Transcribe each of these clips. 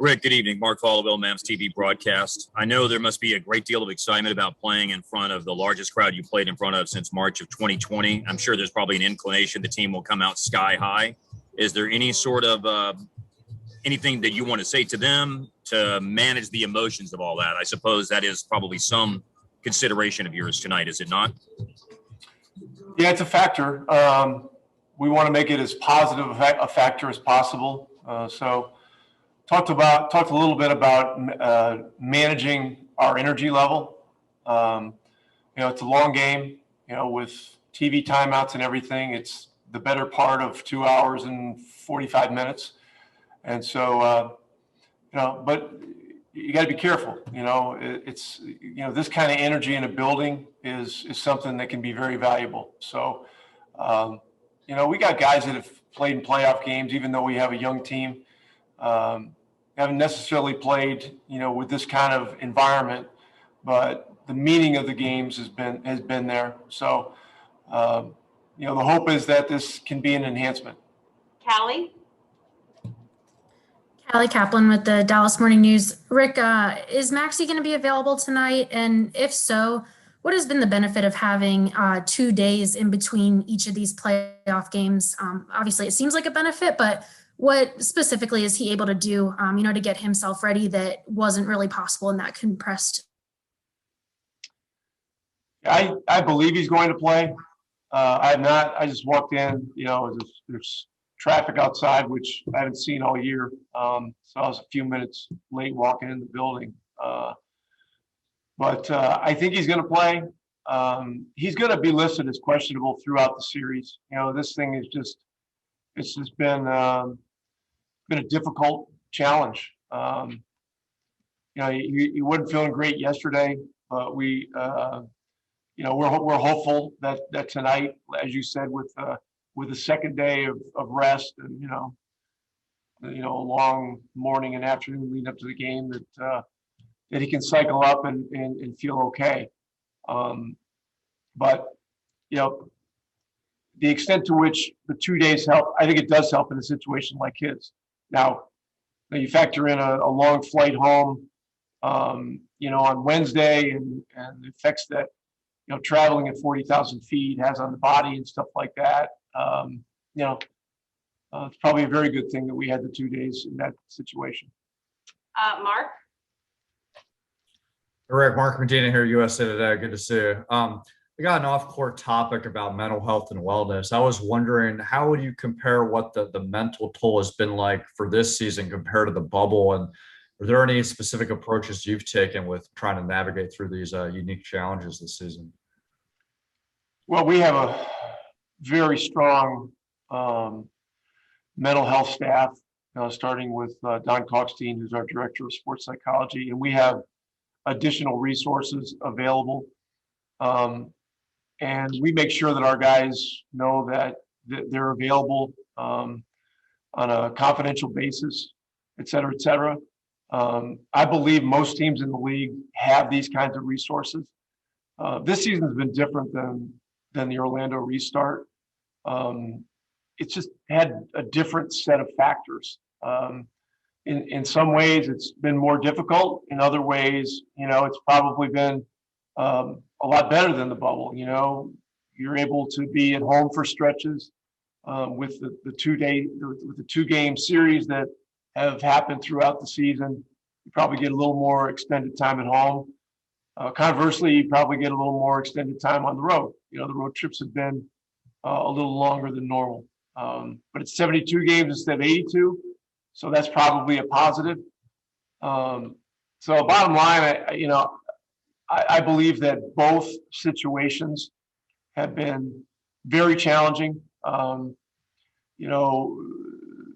Rick, good evening. Mark Hollowell, Mavs TV broadcast. I know there must be a great deal of excitement about playing in front of the largest crowd you played in front of since March of 2020. I'm sure there's probably an inclination the team will come out sky high. Is there any sort of anything that you want to say to them to manage the emotions of all that? I suppose that is probably some consideration of yours tonight, is it not? Yeah, it's a factor. We want to make it as positive a factor as possible. So talked a little bit about managing our energy level. It's a long game, with TV timeouts and everything. It's the better part of 2 hours and 45 minutes. And so, but you got to be careful. It's this kind of energy in a building is something that can be very valuable. So, we got guys that have played in playoff games, even though we have a young team. Haven't necessarily played, with this kind of environment, but the meaning of the games has been there. So, the hope is that this can be an enhancement. Callie Kaplan with the Dallas Morning News. Rick, is Maxi going to be available tonight? And if so, what has been the benefit of having 2 days in between each of these playoff games? Obviously, it seems like a benefit, but what specifically is he able to do, to get himself ready that wasn't really possible in that compressed? I believe he's going to play. I have not. I just walked in. There's traffic outside, which I haven't seen all year. So I was a few minutes late walking in the building. But I think he's going to play. He's going to be listed as questionable throughout the series. This thing is it's just been a difficult challenge. He wasn't feeling great yesterday, but we're hopeful that tonight, as you said, with the second day of rest and a long morning and afternoon leading up to the game, that he can cycle up and feel okay. But the extent to which the 2 days help, I think it does help in a situation like his. Now you factor in a long flight home, on Wednesday and the effects that, traveling at 40,000 feet has on the body and stuff like that. It's probably a very good thing that we had the 2 days in that situation. Mark? Rick, Mark Medina here, USA Today. Good to see you. We got an off-court topic about mental health and wellness. I was wondering, how would you compare what the mental toll has been like for this season compared to the bubble? And are there any specific approaches you've taken with trying to navigate through these unique challenges this season? Well, we have a very strong mental health staff, starting with Don Kalkstein, who's our director of sports psychology, and we have additional resources available. And we make sure that our guys know that they're available on a confidential basis, et cetera, et cetera. I believe most teams in the league have these kinds of resources. This season has been different than the Orlando restart. It's just had a different set of factors. In some ways, it's been more difficult. In other ways, it's probably been a lot better than the bubble. You're able to be at home for stretches with the 2-game series that have happened throughout the season. You probably get a little more extended time at home. Conversely, you probably get a little more extended time on the road. The road trips have been a little longer than normal. But it's 72 games instead of 82. So that's probably a positive. So bottom line, I believe that both situations have been very challenging,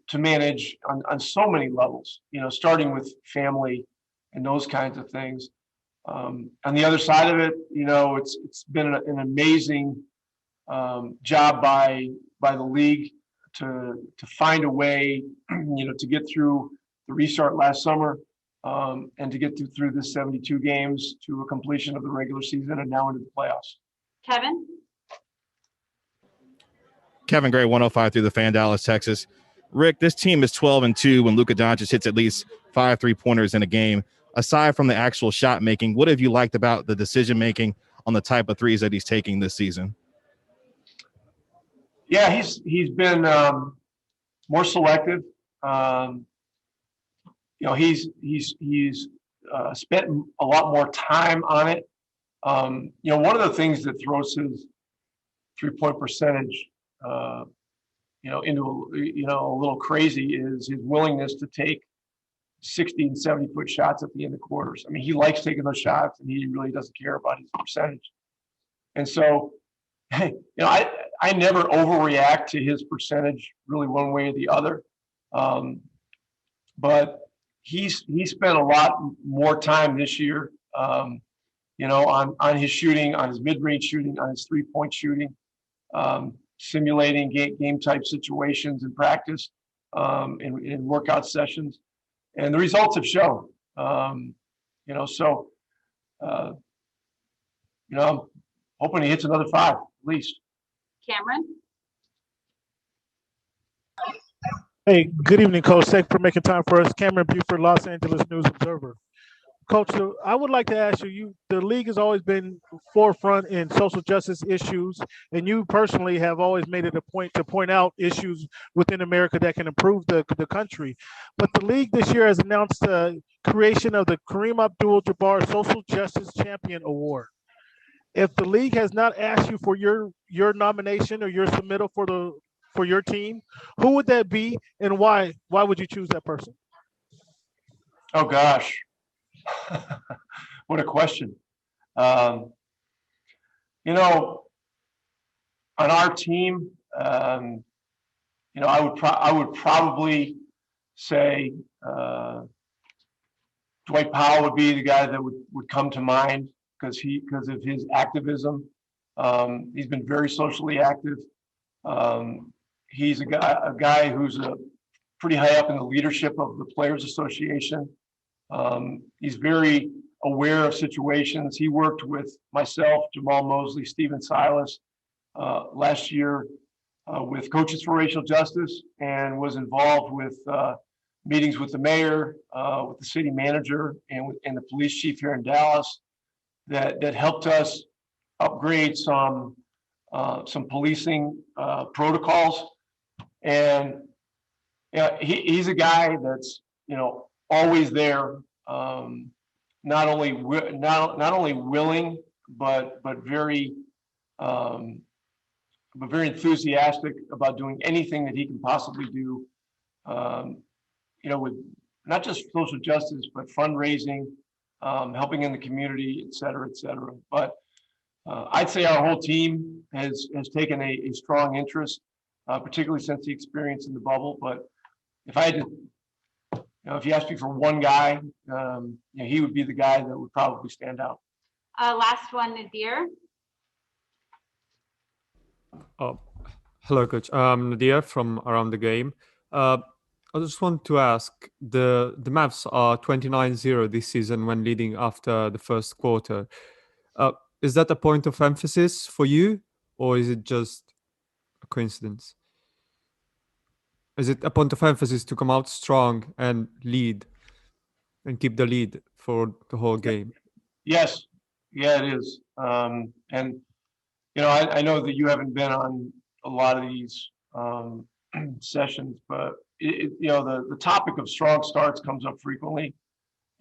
to manage on so many levels, starting with family and those kinds of things. On the other side of it, it's been an amazing job by the league to find a way, to get through the restart last summer, and to get through this 72 games to a completion of the regular season and now into the playoffs. Kevin? Kevin Gray, 105 through the Fan, Dallas, Texas. Rick, this team is 12-2 when Luka Doncic hits at least 5 3-pointers in a game. Aside from the actual shot making, what have you liked about the decision making on the type of threes that he's taking this season? Yeah, he's been more selective. He's spent a lot more time on it. One of the things that throws his 3-point percentage, into a little crazy is his willingness to take 60 and 70-foot shots at the end of quarters. I mean, he likes taking those shots, and he really doesn't care about his percentage. And so, I never overreact to his percentage really one way or the other. But he spent a lot more time this year, on his shooting, on his mid-range shooting, on his 3-point shooting, simulating game type situations in practice, in workout sessions, and the results have shown. I'm hoping he hits another 5 at least. Cameron? Hey, good evening, Coach. Thanks for making time for us. Cameron Buford, Los Angeles News Observer. Coach, so I would like to ask you, the league has always been forefront in social justice issues, and you personally have always made it a point to point out issues within America that can improve the country. But the league this year has announced the creation of the Kareem Abdul-Jabbar Social Justice Champion Award. If the league has not asked you for your nomination or your submittal for your team, who would that be, and why? Why would you choose that person? Oh gosh, what a question. On our team, I would probably say Dwight Powell would be the guy that would come to mind because of his activism. He's been very socially active. He's a guy who's pretty high up in the leadership of the Players Association. He's very aware of situations. He worked with myself, Jamal Mosley, Stephen Silas last year with Coaches for Racial Justice, and was involved with meetings with the mayor, with the city manager, and the police chief here in Dallas that helped us upgrade some policing protocols. And he's a guy that's always there, not only willing but very enthusiastic about doing anything that he can possibly do, with not just social justice but fundraising, helping in the community, et cetera, et cetera. But I'd say our whole team has taken a strong interest, particularly since the experience in the bubble. But if I had to, if you asked me for one guy, he would be the guy that would probably stand out. Last one, Nadir. Hello, Coach. Nadir from Around the Game. I just want to ask, the Mavs are 29-0 this season when leading after the first quarter. Is that a point of emphasis for you, or is it just a coincidence? Is it a point of emphasis to come out strong and lead and keep the lead for the whole game? Yes. Yeah, it is. And I know that you haven't been on a lot of these sessions, but the topic of strong starts comes up frequently,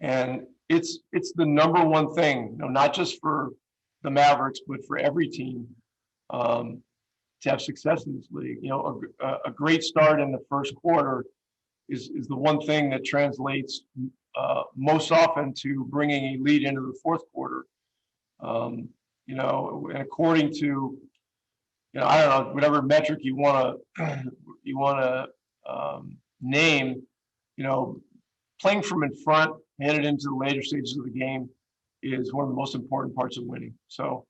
and it's the number one thing, not just for the Mavericks, but for every team, to have success in this league. A great start in the first quarter is the one thing that translates most often to bringing a lead into the fourth quarter. And according to, I don't know, whatever metric you want to name, playing from in front, headed into the later stages of the game, is one of the most important parts of winning. So,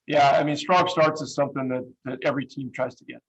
yeah, I mean, strong starts is something that every team tries to get.